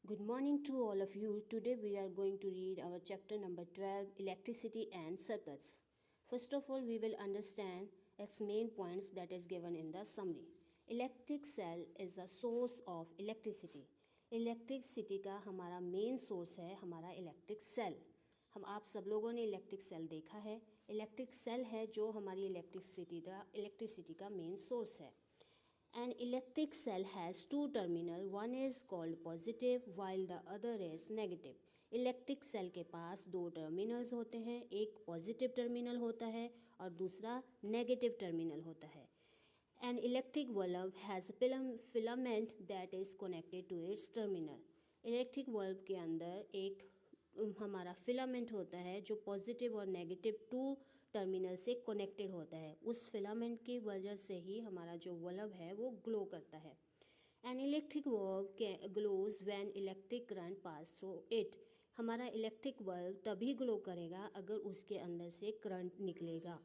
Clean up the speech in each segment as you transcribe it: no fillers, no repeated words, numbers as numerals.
Good morning to all of you. Today we are going to read our chapter number 12, Electricity and Circuits. First of all, we will understand its main points that is given in the summary. Electric cell is a source of electricity. Electricity का हमारा main source है हमारा electric cell. हम आप सब लोगों ने electric cell देखा है. इलेक्ट्रिक सेल है जो हमारी इलेक्ट्रिसिटी का मेन सोर्स है. An electric cell has two terminals, one is called positive while the other is negative. Electric cell के पास दो टर्मिनल्स होते हैं, एक पॉजिटिव टर्मिनल होता है और दूसरा नेगेटिव टर्मिनल होता है. An electric bulb has a filament that is connected to its terminal. Electric bulb के अंदर एक हमारा फिलामेंट होता है जो पॉजिटिव और नेगेटिव टू टर्मिनल से कनेक्टेड होता है. उस फिलामेंट की वजह से ही हमारा जो बल्ब है वो ग्लो करता है. An electric bulb glows when electric current pass through it. हमारा इलेक्ट्रिक बल्ब तभी ग्लो करेगा अगर उसके अंदर से करंट निकलेगा.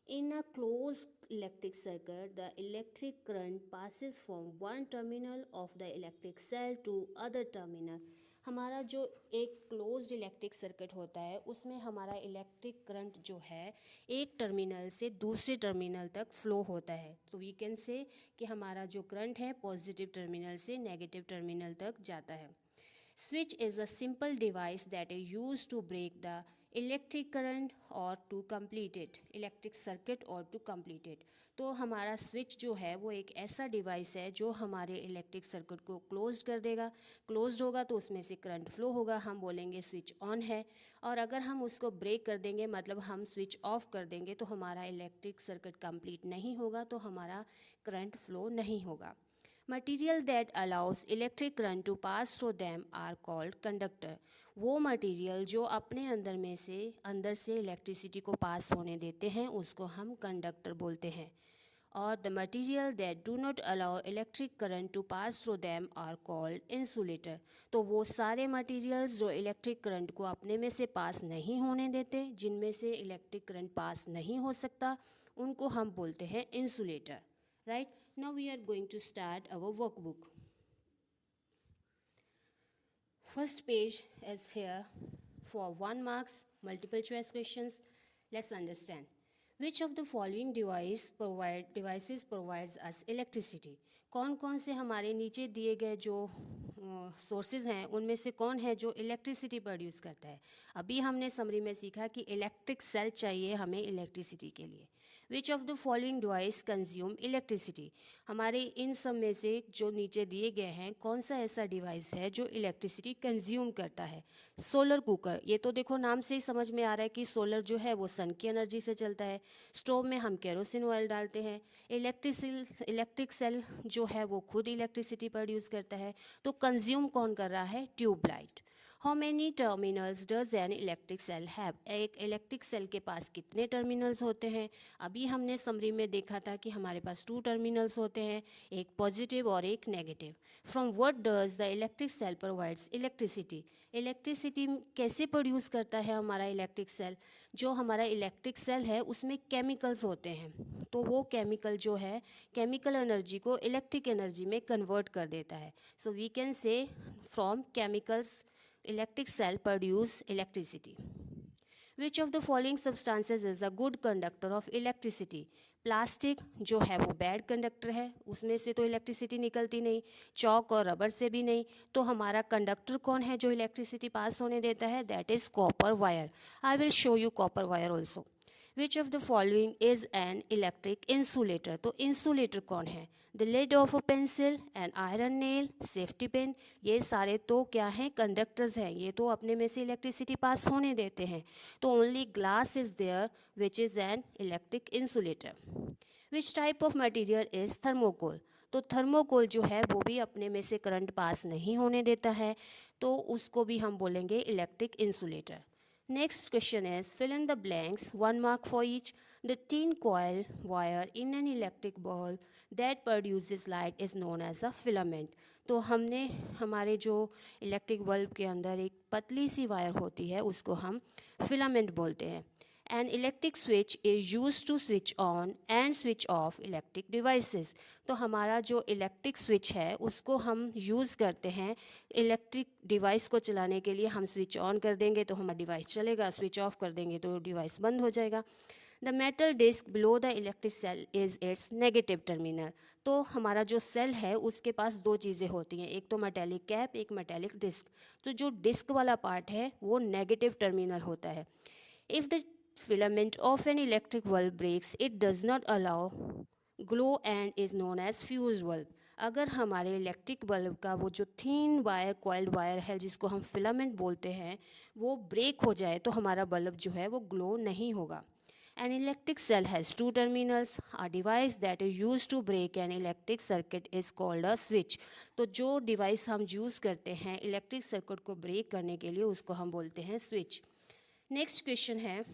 In a closed electric circuit, the electric current passes from one terminal of the electric cell to other terminal. हमारा जो एक क्लोज्ड इलेक्ट्रिक सर्किट होता है उसमें हमारा इलेक्ट्रिक करंट जो है एक टर्मिनल से दूसरे टर्मिनल तक फ्लो होता है. तो वी कैन से कि हमारा जो करंट है पॉजिटिव टर्मिनल से नेगेटिव टर्मिनल तक जाता है. Switch is a simple device that is used to break the electric current or to complete it. Electric circuit or to complete it. तो हमारा स्विच जो है वो एक ऐसा डिवाइस है जो हमारे इलेक्ट्रिक सर्किट को क्लोज कर देगा. क्लोज्ड होगा तो उसमें से करंट फ्लो होगा, हम बोलेंगे स्विच ऑन है. और अगर हम उसको ब्रेक कर देंगे मतलब हम स्विच ऑफ कर देंगे तो हमारा इलेक्ट्रिक सर्किट कंप्लीट नहीं होगा, तो हमारा करंट फ्लो नहीं होगा. Material that allows electric current to pass through them are called conductor. वो मटेरियल जो अपने अंदर से इलेक्ट्रिसिटी को पास होने देते हैं उसको हम कंडक्टर बोलते हैं. और the material that do not allow electric current to pass through them are called insulator. तो वो सारे मटेरियल्स जो इलेक्ट्रिक करंट को अपने में से पास नहीं होने देते, जिनमें से इलेक्ट्रिक करंट पास नहीं हो सकता, उनको हम बोलते हैं insulator. Right, now we are going to start our workbook. First page is here for 1 marks multiple choice questions. Let's understand. Which of the following devices provides us electricity? कौन कौन से हमारे नीचे दिए गए जो सोर्सेज हैं उनमें से कौन है जो इलेक्ट्रिसिटी प्रोड्यूस करता है? अभी हमने समरी में सीखा कि इलेक्ट्रिक सेल चाहिए हमें इलेक्ट्रिसिटी के लिए. विच of the following device consume electricity? हमारे इन सब में से जो नीचे दिए गए हैं कौन सा ऐसा डिवाइस है जो इलेक्ट्रिसिटी कंज्यूम करता है? सोलर कुकर, ये तो देखो नाम से ही समझ में आ रहा है कि सोलर जो है वो सन की एनर्जी से चलता है. स्टोव में हम केरोसिन ऑयल डालते हैं. इलेक्ट्रिक सेल जो है वो खुद इलेक्ट्रिसिटी प्रोड्यूस करता है. तो कंज्यूम कौन कर रहा है? Tubelight. How many terminals does an electric cell have? एक इलेक्ट्रिक सेल के पास कितने टर्मिनल्स होते हैं? अभी हमने समरी में देखा था कि हमारे पास 2 टर्मिनल्स होते हैं, एक पॉजिटिव और एक negative. From what does the electric cell provides electricity? Electricity कैसे प्रोड्यूस करता है हमारा इलेक्ट्रिक सेल? जो हमारा इलेक्ट्रिक सेल है उसमें केमिकल्स होते हैं, तो वो केमिकल जो है केमिकल एनर्जी को इलेक्ट्रिक एनर्जी में कन्वर्ट कर देता है. So we can say from chemicals electric cell produce electricity. Which of the following substances is a good conductor of electricity? Plastic जो है वो बैड कंडक्टर है, उसमें से तो इलेक्ट्रिसिटी निकलती नहीं. चौक और रबर से भी नहीं. तो हमारा कंडक्टर कौन है जो इलेक्ट्रिसिटी पास होने देता है? That is copper wire. I will show you copper wire also. Which of the following is an electric insulator? तो इंसुलेटर कौन है? The lead of a pencil, an iron nail, safety pin, ये सारे तो क्या हैं? कंडक्टर्स हैं. ये तो अपने में से इलेक्ट्रिसिटी पास होने देते हैं. तो only glass is there which is an electric insulator. Which type of material is thermocol? तो थर्मोकोल जो है वो भी अपने में से करंट पास नहीं होने देता है, तो उसको भी हम बोलेंगे electric insulator. Next question is fill in the blanks, 1 mark for each. The thin coil wire in an electric bulb that produces light is known as a filament. तो हमने हमारे जो इलेक्ट्रिक बल्ब के अंदर एक पतली सी वायर होती है उसको हम फिलामेंट बोलते हैं. An electric switch is used to switch on and switch off electric devices. तो हमारा जो इलेक्ट्रिक स्विच है उसको हम यूज़ करते हैं इलेक्ट्रिक डिवाइस को चलाने के लिए. हम स्विच ऑन कर देंगे तो हमारा डिवाइस चलेगा, स्विच ऑफ कर देंगे तो डिवाइस बंद हो जाएगा. The metal disc below the electric cell is its negative terminal. तो हमारा जो सेल है उसके पास दो चीज़ें होती हैं, एक तो मेटेलिक कैप, एक मेटेलिक डिस्क. तो जो डिस्क वाला पार्ट है वो नेगेटिव टर्मिनल होता है. If the filament of an electric bulb breaks, it does not allow glow and is known as fused bulb. अगर हमारे इलेक्ट्रिक बल्ब का वो जो थीन वायर कॉइल्ड वायर है जिसको हम फिलामेंट बोलते हैं वो ब्रेक हो जाए तो हमारा बल्ब जो है वो ग्लो नहीं होगा. An electric cell has two terminals. A device that is used to break an electric circuit is called a switch. तो जो डिवाइस हम यूज़ करते हैं इलेक्ट्रिक सर्किट को ब्रेक करने के लिए उसको हम बोलते हैं स्विच. नेक्स्ट क्वेश्चन है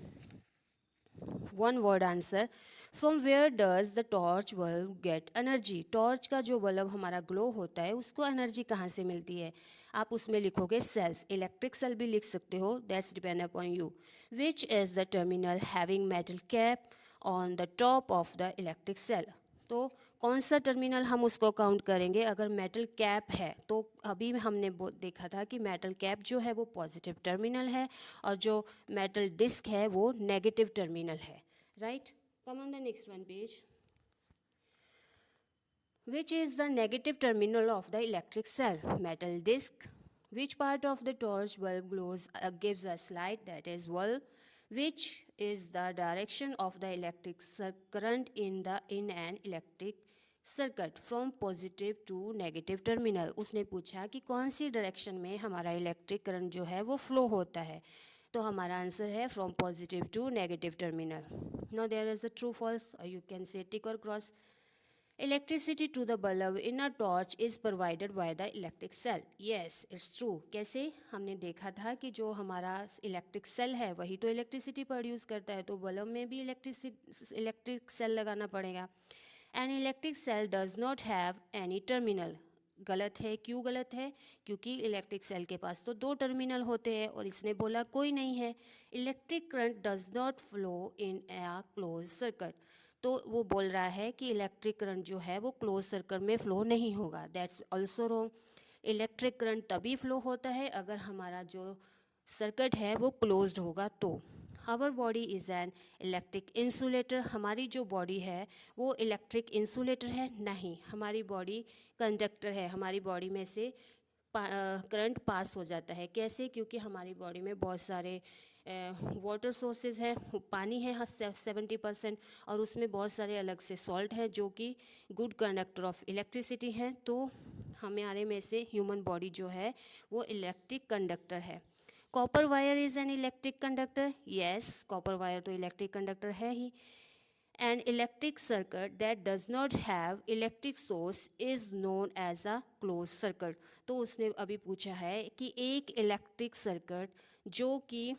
one word answer. From where does the torch bulb get energy. Torch का जो बल्ब हमारा ग्लो होता है उसको एनर्जी कहाँ से मिलती है. आप उसमें लिखोगे सेल्स. इलेक्ट्रिक सेल भी लिख सकते हो, that's depend upon you. Which is the terminal having metal cap on the top of the electric cell. तो कौन सा टर्मिनल हम उसको काउंट करेंगे. अगर मेटल कैप है तो अभी हमने देखा था कि मेटल कैप जो है वो पॉजिटिव टर्मिनल है और जो मेटल डिस्क है वो नेगेटिव टर्मिनल है. Right. Come on the next one page. Which is the negative terminal of the electric cell? Metal disc. Which part of the torch bulb glows gives us light, that is bulb. Which is the direction of the electric current in an electric circuit from positive to negative terminal. उसने पूछा कि कौन सी direction में हमारा electric current जो है वो flow होता है. तो हमारा आंसर है from positive to negative terminal. Now there is a true false, you can say tick और cross. Electricity to the bulb in a torch is provided by the electric cell. Yes, it's true. कैसे. हमने देखा था कि जो हमारा electric cell है वही तो इलेक्ट्रिसिटी प्रोड्यूस करता है, तो बल्ब में भी इलेक्ट्रिक सेल लगाना पड़ेगा. An electric cell does not have any terminal. गलत है. क्यों गलत है. क्योंकि इलेक्ट्रिक सेल के पास तो दो टर्मिनल होते हैं और इसने बोला कोई नहीं है. Electric current does not flow in a close circuit. तो वो बोल रहा है कि इलेक्ट्रिक करंट जो है वो क्लोज सर्किट में फ़्लो नहीं होगा. That's also wrong. Electric current तभी फ़्लो होता है अगर हमारा जो सर्किट है वो क्लोज्ड होगा तो. Our body is an electric insulator. हमारी जो बॉडी है वो इलेक्ट्रिक इंसुलेटर है नहीं, हमारी बॉडी कंडक्टर है. हमारी बॉडी में से करंट पास हो जाता है. कैसे. क्योंकि हमारी बॉडी में बहुत सारे वाटर सोर्सेज हैं, पानी है 70% और उसमें बहुत सारे अलग से सॉल्ट हैं जो कि गुड कंडक्टर ऑफ इलेक्ट्रिसिटी हैं. तो हमारे में से ह्यूमन बॉडी जो है वो इलेक्ट्रिक कंडक्टर है. Copper wire is an electric conductor. Yes, copper wire तो इलेक्ट्रिक कंडक्टर है ही. An electric circuit that does not have electric source is known as a closed circuit. तो उसने अभी पूछा है कि एक इलेक्ट्रिक सर्किट जो कि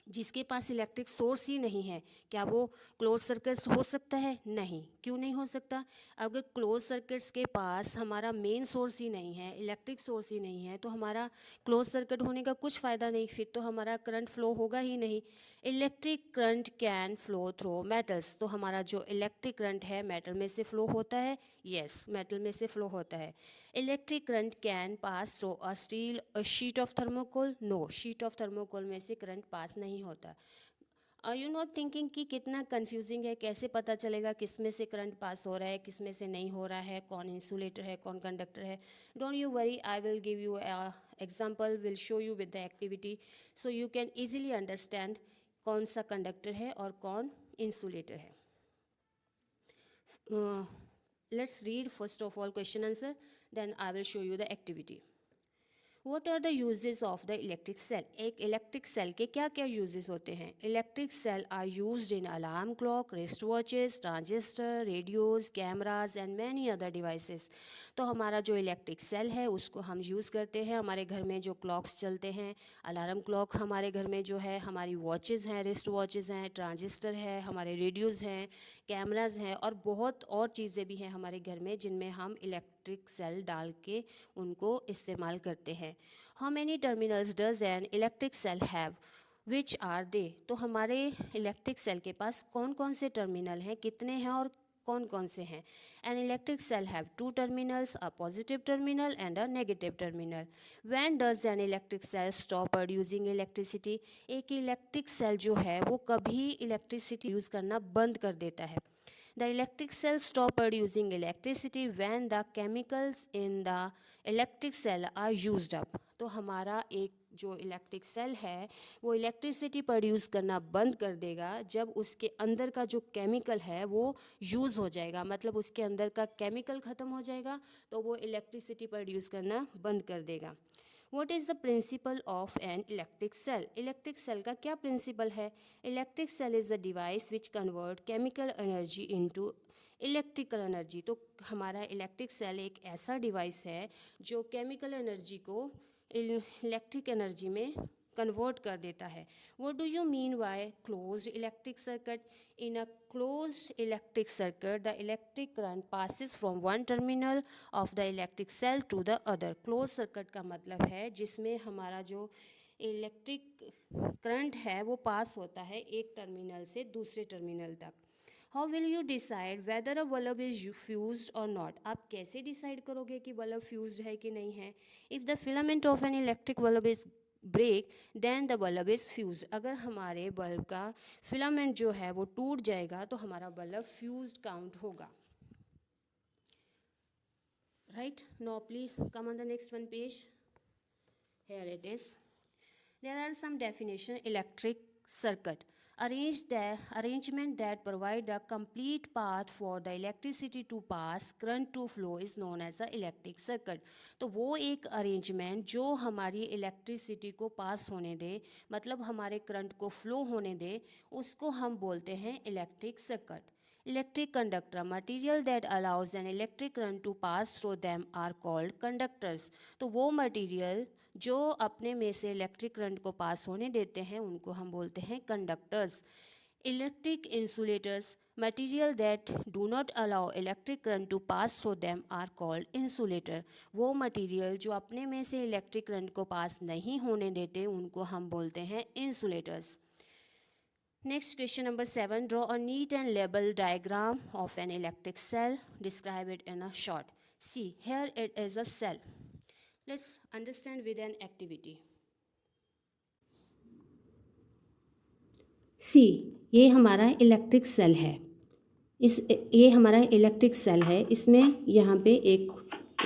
जिसके पास इलेक्ट्रिक सोर्स ही नहीं है, क्या वो क्लोज सर्किट्स हो सकता है. नहीं. क्यों नहीं हो सकता. अगर क्लोज सर्किट्स के पास हमारा मेन सोर्स ही नहीं है, इलेक्ट्रिक सोर्स ही नहीं है, तो हमारा क्लोज सर्किट होने का कुछ फ़ायदा नहीं. फिर तो हमारा करंट फ्लो होगा ही नहीं. Electric current can flow through metals. तो हमारा जो इलेक्ट्रिक करंट है मेटल में से फ्लो होता है. येस, मेटल में से फ्लो होता है. Electric current can pass through a steel a sheet of thermocol. No, sheet of thermocol में से करंट पास नहीं होता. आर यू नॉट थिंकिंग कि कितना कंफ्यूजिंग है. कैसे पता चलेगा किस में से करंट पास हो रहा है, किस में से नहीं हो रहा है, कौन इंसुलेटर है, कौन कंडक्टर है. Don't you worry, I will give you example, will show you with the activity so you can easily understand कौन सा कंडक्टर है और कौन इंसुलेटर है. Let's read first of all question answer, then I will show you the activity. What are the uses of the electric cell? एक electric cell के क्या क्या यूजेस होते हैं. Electric cell are used in alarm clock, wrist watches, transistor, radios, cameras and many other devices. तो हमारा जो electric cell है उसको हम यूज़ करते हैं हमारे घर में जो क्लॉक्स चलते हैं. अलार्म क्लॉक हमारे घर में जो है, हमारी वॉचेज़ हैं, रिस्ट वॉचेज़ हैं, ट्रांजिस्टर है, हमारे रेडियोज़ हैं, कैमराज हैं और बहुत और चीज़ें भी हैं हमारे घर में जिनमें हम इलेक्ट्रिक सेल डाल के उनको इस्तेमाल करते हैं. How many terminals does an electric cell have? Which are they, तो हमारे इलेक्ट्रिक सेल के पास कौन कौन से टर्मिनल हैं, कितने हैं और कौन कौन से हैं. An electric cell have two terminals, a positive terminal and a negative terminal. When does an electric cell stop producing electricity, एक इलेक्ट्रिक सेल जो है वो कभी इलेक्ट्रिसिटी यूज़ करना बंद कर देता है. The electric cell stop producing electricity when the chemicals in the electric cell are used up. तो हमारा एक जो इलेक्ट्रिक सेल है वो इलेक्ट्रिसिटी प्रोड्यूस करना बंद कर देगा जब उसके अंदर का जो केमिकल है वो यूज़ हो जाएगा, मतलब उसके अंदर का केमिकल ख़त्म हो जाएगा तो वो इलेक्ट्रिसिटी प्रोड्यूस करना बंद कर देगा. What is the principle of an electric cell? Electric cell का क्या प्रिंसिपल है? Electric cell is a device which convert chemical energy into electrical energy. तो हमारा इलेक्ट्रिक सेल एक ऐसा डिवाइस है जो केमिकल एनर्जी को इलेक्ट्रिक एनर्जी में कन्वर्ट कर देता है. What do you mean by closed electric circuit? In a closed electric circuit, the electric current passes from one terminal of the electric cell to the other. Closed circuit का मतलब है जिसमें हमारा जो इलेक्ट्रिक करंट है वो पास होता है एक टर्मिनल से दूसरे टर्मिनल तक. How will you decide whether a bulb is fused or not? आप कैसे डिसाइड करोगे कि बल्ब फ्यूज्ड है कि नहीं है? If the filament of an electric bulb is break then the bulb is fused. अगर हमारे बल्ब का फिलामेंट जो है वो टूट जाएगा तो हमारा बल्ब फ्यूज्ड काउंट होगा. Right? Now please come on the next one page. Here it is. There are some definition electric circuit. Arrangement that provide a complete path for the electricity to pass, current to flow is known as a electric circuit. तो वो एक arrangement जो हमारी electricity को पास होने दे, मतलब हमारे current को फ्लो होने दे, उसको हम बोलते हैं electric circuit. Electric conductor, material that allows an electric current to pass through them are called conductors. तो वो मटेरियल जो अपने में से इलेक्ट्रिक करंट को पास होने देते हैं उनको हम बोलते हैं conductors. Electric insulators, material that do not allow electric current to pass through them are called insulator. वो मटेरियल जो अपने में से इलेक्ट्रिक करंट को पास नहीं होने देते उनको हम बोलते हैं insulators. Next, question number 7. Draw a neat and labeled diagram of an electric cell. Describe it in a short. See, here it is a cell. Let's understand with an activity. See, ये हमारा electric cell है. ये हमारा electric cell है. इसमें यहाँ पे एक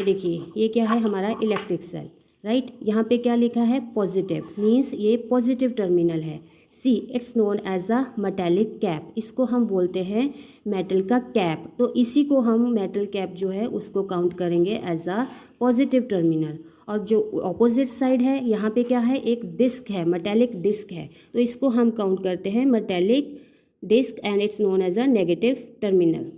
देखिए ये क्या है हमारा इलेक्ट्रिक सेल, राइट. यहाँ पे क्या लिखा है पॉजिटिव, मीन्स ये पॉजिटिव टर्मिनल है. See it's known as a metallic cap. इसको हम बोलते हैं मेटल का कैप. तो इसी को हम मेटल कैप जो है उसको काउंट करेंगे एज अ पॉजिटिव टर्मिनल. और जो ऑपोजिट साइड है यहाँ पे क्या है एक डिस्क है, मेटेलिक डिस्क है. तो इसको हम काउंट करते हैं metallic disc and it's known as a negative terminal.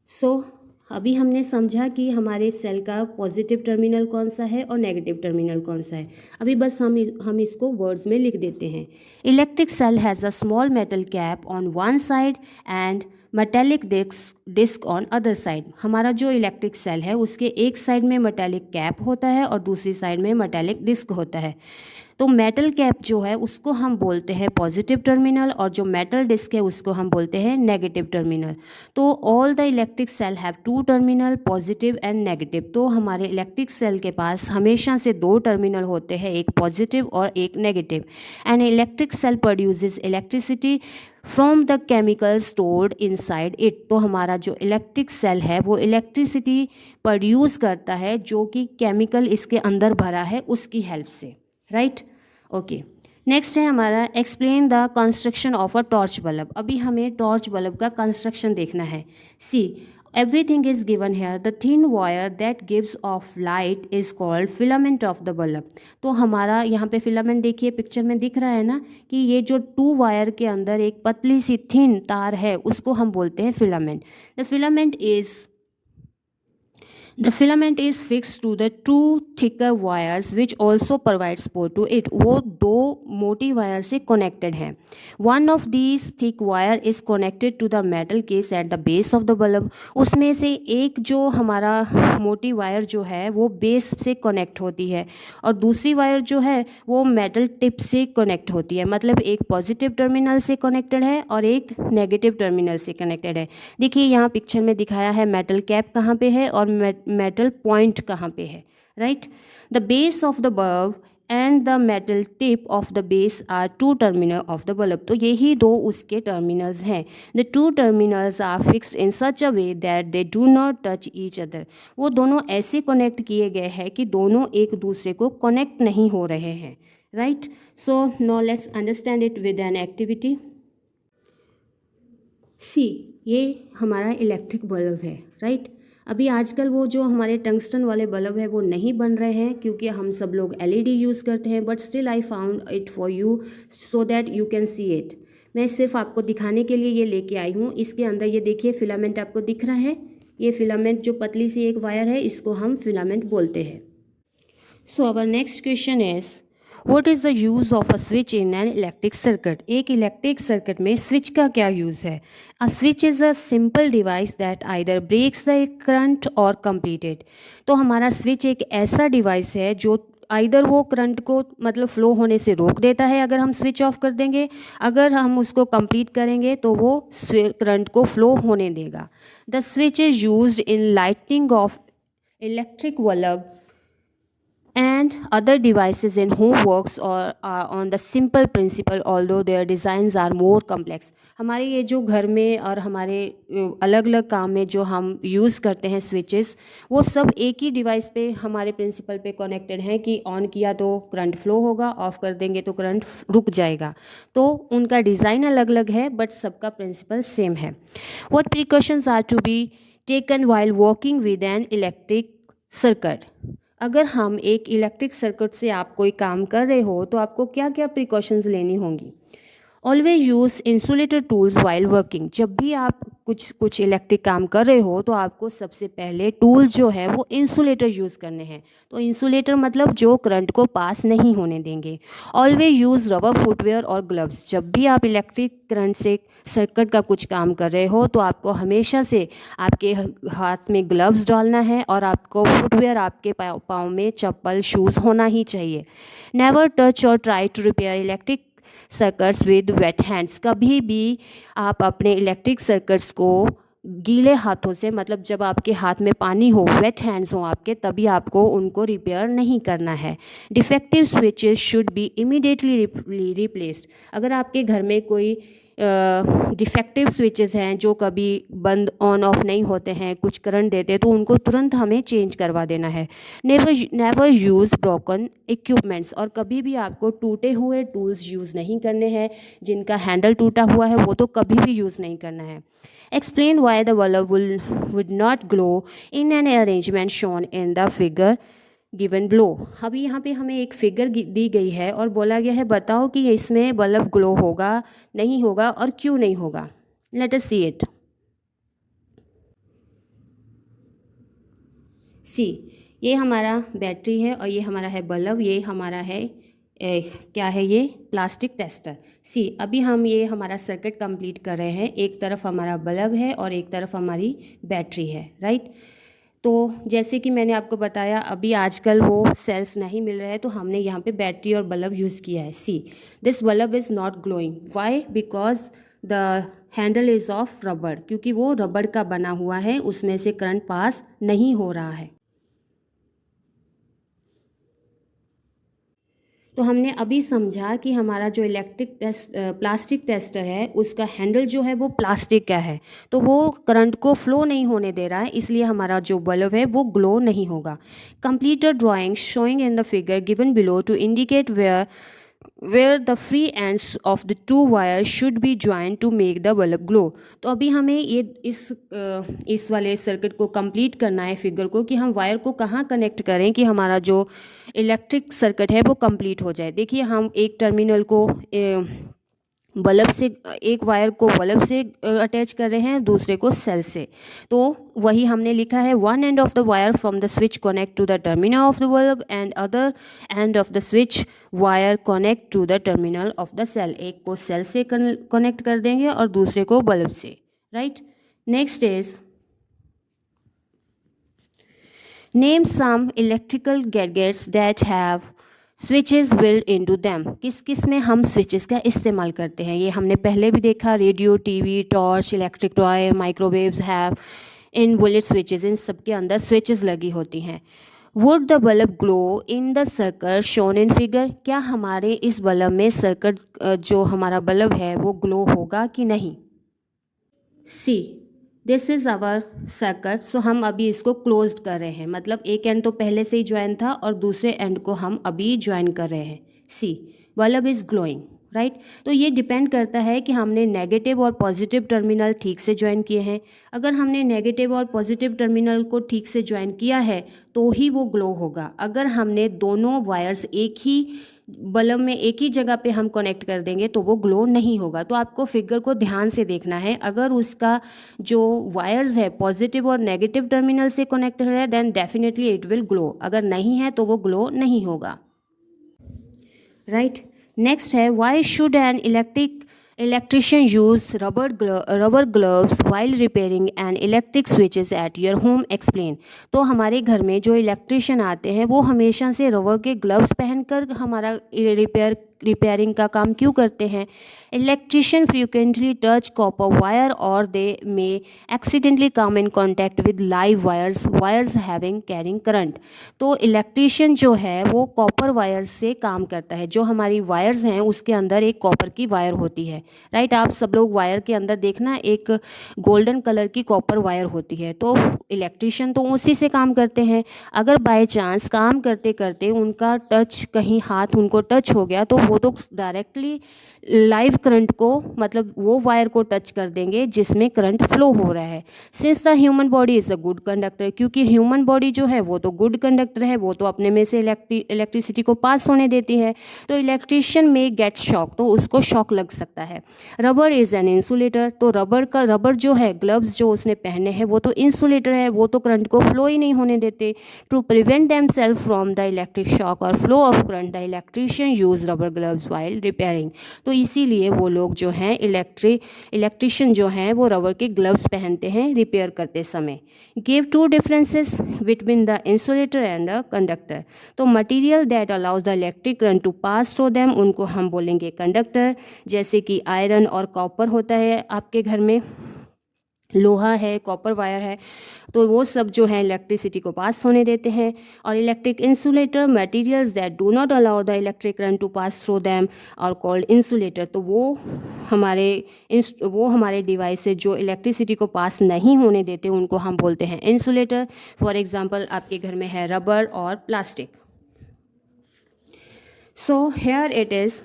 So अभी हमने समझा कि हमारे सेल का पॉजिटिव टर्मिनल कौन सा है और नेगेटिव टर्मिनल कौन सा है. अभी बस हम इसको वर्ड्स में लिख देते हैं. Electric cell has a small metal cap on one side and metallic disc on other side. हमारा जो इलेक्ट्रिक सेल है उसके एक साइड में मेटेलिक कैप होता है और दूसरी साइड में मेटेलिक डिस्क होता है. तो मेटल कैप जो है उसको हम बोलते हैं पॉजिटिव टर्मिनल और जो मेटल डिस्क है उसको हम बोलते हैं नेगेटिव टर्मिनल. तो all the electric cell have two terminal, positive and negative. तो हमारे इलेक्ट्रिक सेल के पास हमेशा से दो टर्मिनल होते हैं, एक पॉजिटिव और एक negative. And electric cell produces electricity from the chemical stored inside it. तो हमारा जो इलेक्ट्रिक सेल है वो इलेक्ट्रिसिटी प्रोड्यूस करता है जो कि केमिकल इसके अंदर भरा है उसकी हेल्प से, राइट. ओके, नेक्स्ट है हमारा explain the construction of a torch bulb. अभी हमें टॉर्च बल्ब का कंस्ट्रक्शन देखना है. See everything is given here. The thin wire that gives off light is called filament of the bulb. तो हमारा यहाँ पे फिलामेंट देखिए पिक्चर में दिख रहा है ना कि ये जो टू वायर के अंदर एक पतली सी थिन तार है उसको हम बोलते हैं filament. The filament is The filament is fixed to the two thicker wires which also provide support to it. वो दो मोटी वायर से connected हैं. One of these thick wire is connected to the metal case at the base of the bulb. उसमें से एक जो हमारा मोटी वायर जो है वो बेस से कनेक्ट होती है और दूसरी वायर जो है वो मेटल टिप से कनेक्ट होती है. मतलब एक पॉजिटिव टर्मिनल से कनेक्टेड है और एक नेगेटिव टर्मिनल से कनेक्टेड है. देखिए यहाँ पिक्चर में दिखाया है मेटल कैप कहाँ पे है और मेटल पॉइंट कहाँ पे है. Right. The base of the bulb and the metal tip of the base are two terminal of the bulb. तो यही दो उसके टर्मिनल्स हैं. The two terminals are fixed in such a way that they do not touch each other. वो दोनों ऐसे connect किए गए हैं कि दोनों एक दूसरे को कनेक्ट नहीं हो रहे हैं. Right. So now let's understand it with an activity. See, ये हमारा इलेक्ट्रिक बल्ब है. राइट. अभी आजकल वो जो हमारे टंगस्टन वाले बल्ब है वो नहीं बन रहे हैं क्योंकि हम सब लोग एलईडी यूज़ करते हैं. But still I found it for you so that you can see it. मैं सिर्फ आपको दिखाने के लिए ये लेके आई हूँ. इसके अंदर ये देखिए फिलामेंट आपको दिख रहा है. ये फिलामेंट जो पतली सी एक वायर है इसको हम फिलामेंट बोलते हैं. So our next question is What is the use of a switch in an electric circuit? एक इलेक्ट्रिक सर्किट में स्विच का क्या यूज़ है? A switch is a simple device that either breaks the current or complete it. तो हमारा switch एक ऐसा device है जो आइदर वो करंट को मतलब फ्लो होने से रोक देता है अगर हम स्विच ऑफ कर देंगे, अगर हम उसको कंप्लीट करेंगे तो वो करंट को फ्लो होने देगा. The switch is used in lighting of electric bulb and other devices in home works or are on the simple principle although their designs are more complex. हमारे ये जो घर में और हमारे अलग अलग काम में जो हम यूज़ करते हैं स्विचेस वो सब एक ही डिवाइस पे हमारे प्रिंसिपल पे कनेक्टेड हैं कि ऑन किया तो करंट फ्लो होगा, ऑफ कर देंगे तो करंट रुक जाएगा. तो उनका डिज़ाइन अलग अलग है बट सबका प्रिंसिपल सेम है. What precautions are to be taken while working with an electric circuit. अगर हम एक इलेक्ट्रिक सर्किट से आप कोई काम कर रहे हो तो आपको क्या क्या प्रिकॉशंस लेनी होंगी. Always use insulated tools while working. जब भी आप कुछ इलेक्ट्रिक काम कर रहे हो तो आपको सबसे पहले टूल जो है वो इंसुलेटर यूज़ करने हैं. तो इंसुलेटर मतलब जो करंट को पास नहीं होने देंगे. ऑलवेज यूज़ रबर फुटवेयर और ग्लव्स. जब भी आप इलेक्ट्रिक करंट से सर्किट का कुछ काम कर रहे हो तो आपको हमेशा से आपके हाथ में ग्लव्स डालना है और आपको फुटवेयर आपके पाँव में चप्पल शूज़ होना ही चाहिए. Never touch or try to repair electric circuits with wet hands. कभी भी आप अपने इलेक्ट्रिक सर्किट्स को गीले हाथों से मतलब जब आपके हाथ में पानी हो, वेट हैंड्स हो आपके, तभी आपको उनको रिपेयर नहीं करना है. Defective switches should be immediately replaced. अगर आपके घर में कोई डिफेक्टिव स्विचेस हैं जो कभी बंद ऑन ऑफ नहीं होते हैं, कुछ करंट देते, तो उनको तुरंत हमें चेंज करवा देना है. Never use broken equipments. और कभी भी आपको टूटे हुए टूल्स यूज़ नहीं करने हैं. जिनका हैंडल टूटा हुआ है वो तो कभी भी यूज़ नहीं करना है. Explain why the bulb would not glow in an arrangement shown in the figure given below. अभी यहाँ पे हमें एक फिगर दी गई है और बोला गया है बताओ कि इसमें बल्ब ग्लो होगा, नहीं होगा और क्यों नहीं होगा. Late us see it. सी, ये हमारा बैटरी है और ये हमारा है बल्ब. ये हमारा है क्या है, ये प्लास्टिक टेस्टर. सी, अभी हम ये हमारा सर्किट कंप्लीट कर रहे हैं. एक तरफ हमारा बल्ब है और एक तरफ हमारी बैटरी है. राइट. तो जैसे कि मैंने आपको बताया अभी आजकल वो सेल्स नहीं मिल रहे हैं तो हमने यहाँ पे बैटरी और बल्ब यूज़ किया है. See, this bulb is not glowing. Why? Because the handle is of rubber. क्योंकि वो रबड़ का बना हुआ है, उसमें से करंट पास नहीं हो रहा है. तो हमने अभी समझा कि हमारा जो प्लास्टिक टेस्टर है उसका हैंडल जो है वो प्लास्टिक का है तो वो करंट को फ्लो नहीं होने दे रहा है, इसलिए हमारा जो बल्ब है वो ग्लो नहीं होगा. Complete a drawing showing in the figure given below to indicate where the free ends of the two wires should be joined to make the bulb glow. तो अभी हमें ये इस वाले सर्किट को कंप्लीट करना है फिगर को कि हम वायर को कहाँ कनेक्ट करें कि हमारा जो इलेक्ट्रिक सर्किट है वो कंप्लीट हो जाए. देखिए हम एक टर्मिनल को बल्ब से, एक वायर को बल्ब से अटैच कर रहे हैं, दूसरे को सेल से। तो वही हमने लिखा है, one end of the wire from the switch connect to the terminal of the bulb and other end of the switch wire connect to the terminal of the cell. एक को सेल से connect कर देंगे और दूसरे को bulb से, right. Next is name some electrical gadgets that have switches built into them. किस किस में हम स्विचेस का इस्तेमाल करते हैं, ये हमने पहले भी देखा। Radio, TV, torch, electric toy, microwaves have in built switches, इन सब के अंदर स्विचेस लगी होती हैं। Would the bulb glow in the circle shown in figure. क्या हमारे इस बल्ब में सर्कल, जो हमारा बल्ब है वो ग्लो होगा कि नहीं। सी, दिस इज़ आवर सर्किट। सो हम अभी इसको क्लोज्ड कर रहे हैं, मतलब एक एंड तो पहले से ही ज्वाइन था और दूसरे एंड को हम अभी ज्वाइन कर रहे हैं। सी, बल्ब इज़ ग्लोइंग, राइट। तो ये डिपेंड करता है कि हमने नेगेटिव और पॉजिटिव टर्मिनल ठीक से ज्वाइन किए हैं। अगर हमने नेगेटिव और पॉजिटिव टर्मिनल को ठीक से ज्वाइन किया है तो ही वो ग्लो होगा। अगर हमने दोनों वायर्स एक ही बल्ब में एक ही जगह पे हम कनेक्ट कर देंगे तो वो ग्लो नहीं होगा। तो आपको फिगर को ध्यान से देखना है। अगर उसका जो वायर्स है पॉजिटिव और नेगेटिव टर्मिनल से कनेक्ट है then definitely it will glow, अगर नहीं है तो वो ग्लो नहीं होगा, राइट। नेक्स्ट है, why should an electrician use rubber gloves while repairing an electric switches at your home, explain। तो हमारे घर में जो इलेक्ट्रिशियन आते हैं वो हमेशा से रबर के ग्लव्स पहनकर हमारा रिपेयरिंग का काम क्यों करते हैं। Electrician frequently touch copper wire और they may accidentally come in contact with live wires having carrying current. तो इलेक्ट्रिशियन जो है वो कॉपर वायर से काम करता है। जो हमारी वायर्स हैं उसके अंदर एक कॉपर की वायर होती है, राइट। आप सब लोग वायर के अंदर देखना, एक गोल्डन कलर की कॉपर वायर होती है। तो इलेक्ट्रिशियन तो उसी से काम करते हैं। अगर बाय चांस काम करते करते उनका टच, कहीं हाथ उनको टच हो गया तो वो तो डायरेक्टली लाइव करंट को, मतलब वो वायर को टच कर देंगे जिसमें करंट फ्लो हो रहा है। Since the human body is a good conductor, क्योंकि ह्यूमन बॉडी जो है वो तो गुड कंडक्टर है, वो तो अपने में से इलेक्ट्रिसिटी को पास होने देती है। तो इलेक्ट्रिशियन में गेट शॉक, तो उसको शॉक लग सकता है। रबर इज़ एन इंसुलेटर, तो रबर जो है, ग्लव्स जो उसने पहने हैं वो तो इंसुलेटर है, वो तो करंट को फ्लो ही नहीं होने देते। To prevent them self from the electric shock और flow of current the electrician use rubber gloves while repairing. तो इसीलिए वो लोग जो हैं इलेक्ट्रिशियन जो हैं वो रबर के ग्लव्स पहनते हैं रिपेयर करते समय। Give two differences between the insulator and the conductor. तो material that allows the electric current to pass through them, उनको हम बोलेंगे कंडक्टर। जैसे कि आयरन और कॉपर होता है, आपके घर में लोहा है, कॉपर वायर है, तो वो सब जो है इलेक्ट्रिसिटी को पास होने देते हैं। और electric insulator, materials that do not allow the electric current to pass through them are called insulator. तो वो हमारे डिवाइस से जो इलेक्ट्रिसिटी को पास नहीं होने देते उनको हम बोलते हैं इंसुलेटर। फॉर एग्जांपल आपके घर में है रबर और plastic. So here it is,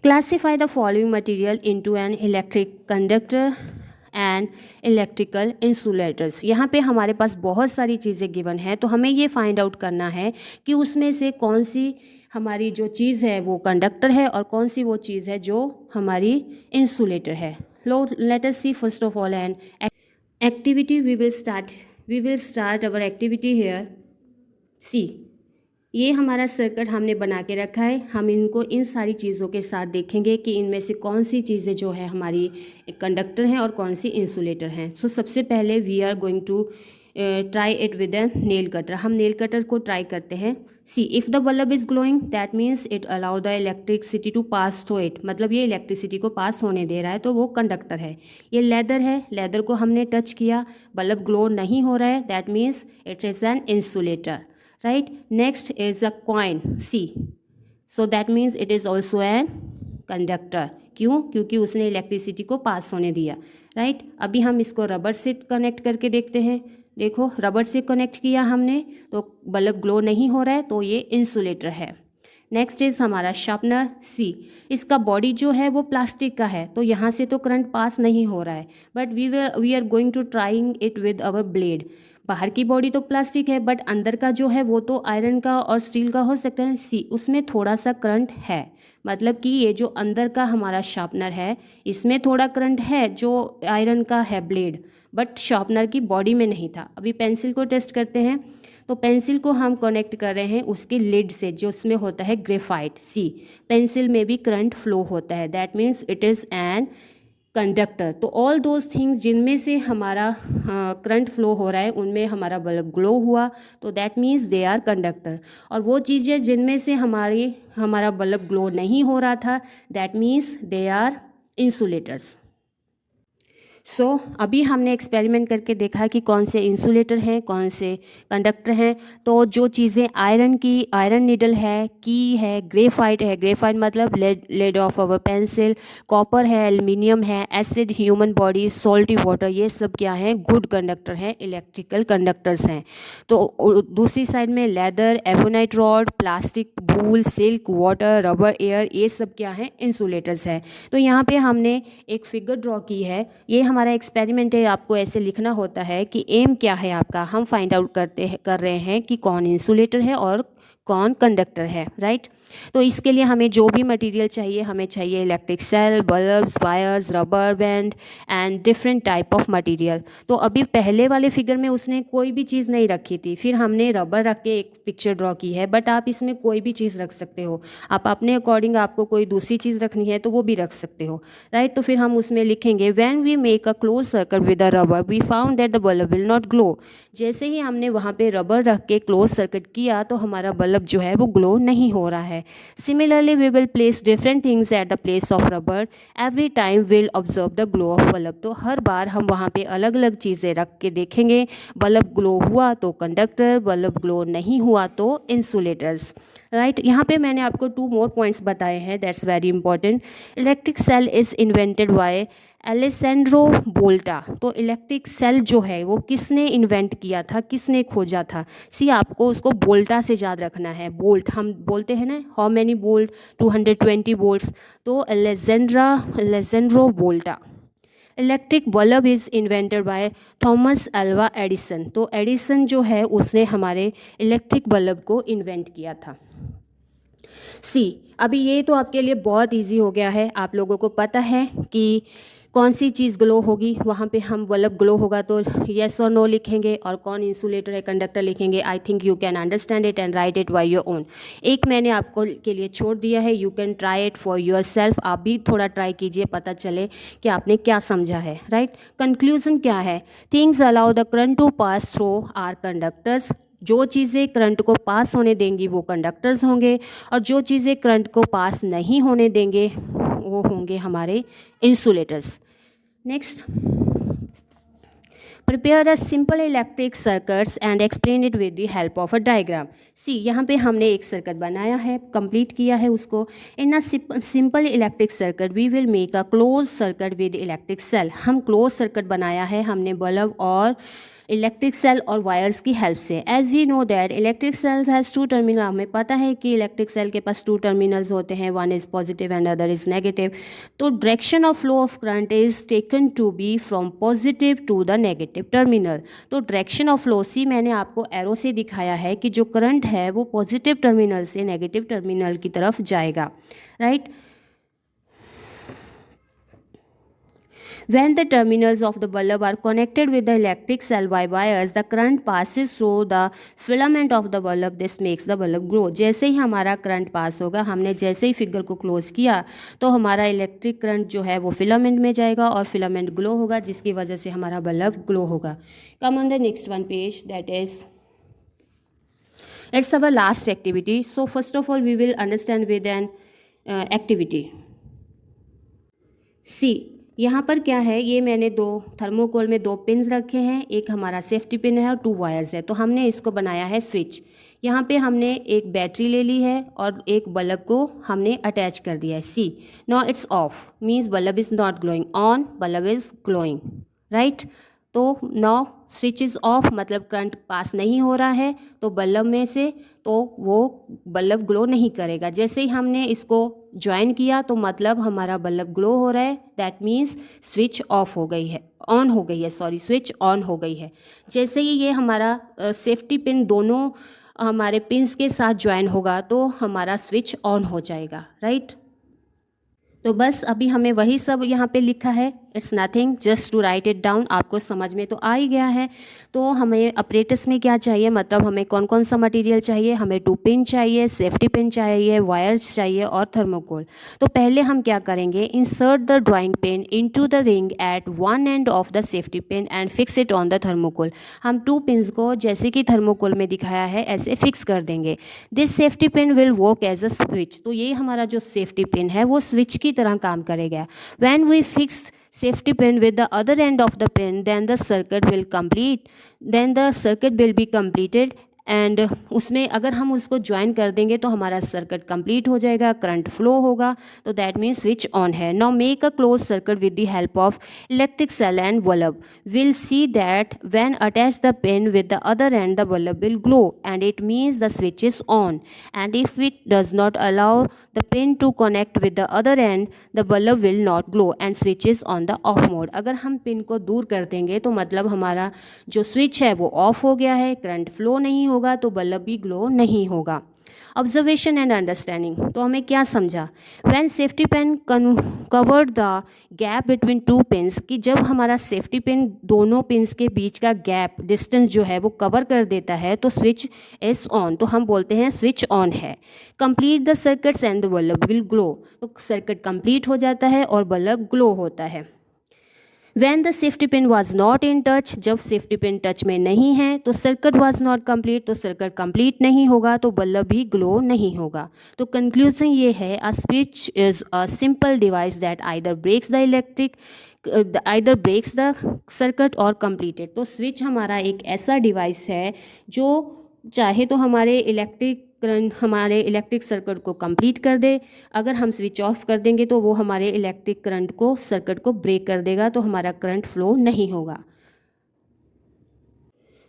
classify the following material into an electric conductor and electrical insulators. यहाँ पे हमारे पास बहुत सारी चीज़ें गिवन है, तो हमें ये फाइंड आउट करना है कि उसमें से कौन सी हमारी जो चीज़ है वो कंडक्टर है और कौन सी वो चीज़ है जो हमारी इंसुलेटर है। Let us see first of all an activity. We will start our activity here. See, ये हमारा सर्किट हमने बना के रखा है। हम इनको इन सारी चीज़ों के साथ देखेंगे कि इनमें से कौन सी चीज़ें जो है हमारी कंडक्टर हैं और कौन सी इंसुलेटर हैं। सो सबसे पहले we are going to try it with an nail cutter. हम नेल कटर को ट्राई करते हैं। See, if the bulb is glowing that means it allow the electricity to pass through it, मतलब ये electricity को पास होने दे रहा है, तो वो कंडक्टर है। ये लेदर है, लेदर को हमने टच किया, बल्ब ग्लो नहीं हो रहा है, that means it is an insulator, right। Next is a coin, C, so that means it is also an conductor। क्यों? क्योंकि उसने इलेक्ट्रिसिटी को पास होने दिया, राइट। अभी हम इसको रबर से कनेक्ट करके देखते हैं। देखो, रबर से कनेक्ट किया हमने तो बल्ब ग्लो नहीं हो रहा है, तो ये इंसुलेटर है। नेक्स्ट इज हमारा शार्पनर, सी। इसका बॉडी जो है वो प्लास्टिक का है, तो यहाँ से तो करंट पास नहीं हो रहा है, but we are going to trying it with our blade. बाहर की बॉडी तो प्लास्टिक है बट अंदर का जो है वो तो आयरन का और स्टील का हो सकता है। सी उसमें थोड़ा सा करंट है, मतलब कि ये जो अंदर का हमारा शार्पनर है इसमें थोड़ा करंट है जो आयरन का है ब्लेड, बट शार्पनर की बॉडी में नहीं था। अभी पेंसिल को टेस्ट करते हैं। तो पेंसिल को हम कनेक्ट कर रहे हैं उसके लिड से जो उसमें होता है ग्रेफाइट। सी पेंसिल में भी करंट फ्लो होता है, that means it is an conductor. तो ऑल दोज थिंग्स जिनमें से हमारा करंट फ्लो हो रहा है उनमें हमारा बल्ब ग्लो हुआ, तो that means they are conductor. और वो चीज़ें जिनमें से हमारा बल्ब ग्लो नहीं हो रहा था, that means they are insulators. So अभी हमने एक्सपेरिमेंट करके देखा कि कौन से इंसुलेटर हैं, कौन से कंडक्टर हैं। तो जो चीज़ें आयरन नीडल है, की है, ग्रेफाइट है, ग्रेफाइट मतलब laid of our pencil, copper है, एल्युमिनियम है, acid, human body, salty water, ये सब क्या हैं, गुड कंडक्टर हैं, इलेक्ट्रिकल कंडक्टर्स हैं। तो दूसरी साइड में लेदर, एबोनाइट रॉड, प्लास्टिक, वूल, सिल्क, वाटर, रबर, एयर, ये सब क्या हैं, इंसुलेटर्स हैं। तो यहाँ पे हमने एक फिगर ड्रॉ की है, ये हमारा एक्सपेरिमेंट है। आपको ऐसे लिखना होता है कि एम क्या है आपका, हम फाइंड आउट कर रहे हैं कि कौन इंसुलेटर है और कौन कंडक्टर है, राइट। तो इसके लिए हमें जो भी मटेरियल चाहिए, हमें चाहिए electric cell, bulbs, wires, rubber band and different type of material. तो अभी पहले वाले फिगर में उसने कोई भी चीज़ नहीं रखी थी, फिर हमने रबर रख के एक पिक्चर ड्रॉ की है, बट आप इसमें कोई भी चीज़ रख सकते हो। आप अपने अकॉर्डिंग आपको कोई दूसरी चीज़ रखनी है तो वो भी रख सकते हो, राइट। तो फिर हम उसमें लिखेंगे when we make a close circuit with a rubber we found that the bulb will not glow. जैसे ही हमने वहाँ पे रबर रख के क्लोज सर्किट किया तो हमारा बल्ब जो है वो ग्लो नहीं हो रहा है। Similarly we will place different things at the place of rubber, every time will observe the glow of bulb. तो हर बार हम वहाँ पे अलग अलग चीज़ें रख के देखेंगे, बल्ब ग्लो हुआ तो कंडक्टर, बल्ब ग्लो नहीं हुआ तो इंसुलेटर्स, राइट। यहाँ पे मैंने आपको 2 मोर पॉइंट्स बताए हैं, that's very important. Electric cell is invented by Alessandro Volta. तो इलेक्ट्रिक सेल जो है वो किसने इन्वेंट किया था, किसने खोजा था। सी आपको उसको वोल्टा से याद रखना है। वोल्ट हम बोलते हैं ना, हाउ मैनी वोल्ट, 220 वोल्ट्स। तो Alessandro Volta. Electric bulb is invented by Thomas Alva Edison. तो एडिसन जो है उसने हमारे इलेक्ट्रिक बल्ब को इन्वेंट किया था। सी अभी ये तो आपके लिए बहुत इजी हो गया है, आप लोगों को पता है कि कौन सी चीज़ ग्लो होगी, वहाँ पे हम बल्ब ग्लो होगा तो येस और नो लिखेंगे, और कौन इंसुलेटर है, कंडक्टर लिखेंगे। I think you can understand it and right it by your own. एक मैंने आपको के लिए छोड़ दिया है, you can try it for your self. आप भी थोड़ा ट्राई कीजिए, पता चले कि आपने क्या समझा है, राइट। कंक्लूजन क्या है, things allow the current to pass through are conductors. जो चीज़ें करंट को पास होने देंगी वो कंडक्टर्स होंगे, और जो चीज़ें करंट को पास नहीं होने देंगे वो होंगे हमारे insulators. Next, prepare a simple electric circuits and explain it with the help of a diagram. See यहाँ पे हमने एक सर्किट बनाया है, कंप्लीट किया है उसको। In a simple electric circuit we will make a close circuit with electric cell. हम क्लोज सर्किट बनाया है हमने बल्ब और इलेक्ट्रिक सेल और वायर्स की हेल्प से। As we know that electric cells has 2 terminal. हमें पता है कि इलेक्ट्रिक सेल के पास 2 टर्मिनल्स होते हैं, one is positive and other is negative. तो direction of flow of current is taken to be from positive to the negative terminal. तो direction of flow, see मैंने आपको एरो से दिखाया है कि जो करंट है वो पॉजिटिव टर्मिनल से नेगेटिव टर्मिनल की तरफ जाएगा, right. When the terminals of the bulb are connected with the electric cell by wires, the current passes through the filament of the bulb. This makes the bulb glow. जैसे ही हमारा current pass होगा, हमने जैसे ही figure को close किया तो हमारा electric current जो है वो फिलामेंट में जाएगा और फिलामेंट ग्लो होगा, जिसकी वजह से हमारा बल्ब ग्लो होगा। Come on the next one page, that is it's our last activity. So first of all we will understand with an activity. See, यहाँ पर क्या है, ये मैंने 2 थर्मोकोल में 2 पिन्स रखे हैं, एक हमारा सेफ्टी पिन है और 2 वायर्स है। तो हमने इसको बनाया है स्विच। यहाँ पे हमने एक बैटरी ले ली है और एक बल्ब को हमने अटैच कर दिया है। See now it's off, means bulb is not glowing, on bulb is glowing, right. तो नाउ स्विच इज़ ऑफ, मतलब करंट पास नहीं हो रहा है तो बल्ब में से, तो वो बल्ब ग्लो नहीं करेगा। जैसे ही हमने इसको ज्वाइन किया तो मतलब हमारा बल्ब ग्लो हो रहा है, दैट मीन्स स्विच ऑफ हो गई है, ऑन हो गई है, सॉरी स्विच ऑन हो गई है। जैसे ही ये हमारा सेफ्टी पिन दोनों हमारे पिन्स के साथ ज्वाइन होगा तो हमारा स्विच ऑन हो जाएगा, राइट। तो बस अभी हमें वही सब यहाँ पे लिखा है, it's nothing, just to write it down. आपको समझ में तो आ ही गया है। तो हमें अपरेटस में क्या चाहिए, मतलब हमें कौन कौन सा मटेरियल चाहिए, हमें 2 पिन चाहिए, सेफ्टी पिन चाहिए, वायर्स चाहिए और थर्मोकोल। तो पहले हम क्या करेंगे, insert the drawing pin into the ring at one end of the safety pin and fix it on the thermocol. हम 2 पिन्स को जैसे कि थर्मोकोल में दिखाया है ऐसे फिक्स कर देंगे। This safety pin will work as a switch. तो ये हमारा जो सेफ्टी पिन है वो स्विच की तरह काम करेगा। When we fix safety pin with the other end of the pin, then the circuit will be completed and उसमें अगर हम उसको ज्वाइन कर देंगे तो हमारा सर्किट कंप्लीट हो जाएगा, करंट फ्लो होगा। तो दैट मीन्स स्विच ऑन है। Now make a close circuit with the help of electric cell and bulb. Will see that when attach the pin with the other end the bulb will glow and it means the switch is on. And if it does not allow the pin to connect with the other end the bulb will not glow and switch is on the off mode. अगर हम pin को दूर कर देंगे तो मतलब हमारा जो स्विच है वो ऑफ हो गया है, करंट फ्लो नहीं होगा, तो बल्ब भी ग्लो नहीं होगा। Observation and understanding. तो हमें क्या समझा, when safety pin covered the gap between 2 pins, कि जब हमारा सेफ्टी पिन दोनों पिन्स के बीच का गैप डिस्टेंस जो है वो कवर कर देता है तो स्विच इज ऑन। तो हम बोलते हैं स्विच ऑन है। Complete the circuits and the bulb will glow. तो सर्किट कंप्लीट हो जाता है और बल्ब ग्लो होता है। When the safety pin was not in touch, जब सेफ्टी पिन टच में नहीं है तो सर्किट was not complete, तो सर्किट कंप्लीट नहीं होगा तो बल्ब भी ग्लो नहीं होगा। तो कंक्लूजन ये है, a switch is a simple device that either breaks the circuit or completed. तो स्विच हमारा एक ऐसा डिवाइस है जो चाहे तो हमारे इलेक्ट्रिक सर्किट को कंप्लीट कर दे, अगर हम स्विच ऑफ कर देंगे तो वो हमारे इलेक्ट्रिक करंट को सर्किट को ब्रेक कर देगा, तो हमारा करंट फ्लो नहीं होगा।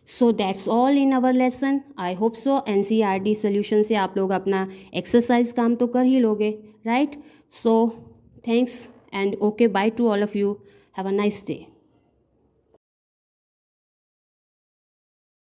So that's all in our lesson. I hope so NCERT solution से आप लोग अपना एक्सरसाइज काम तो कर ही लोगे, right. So thanks and okay, by two all of you, have a nice day.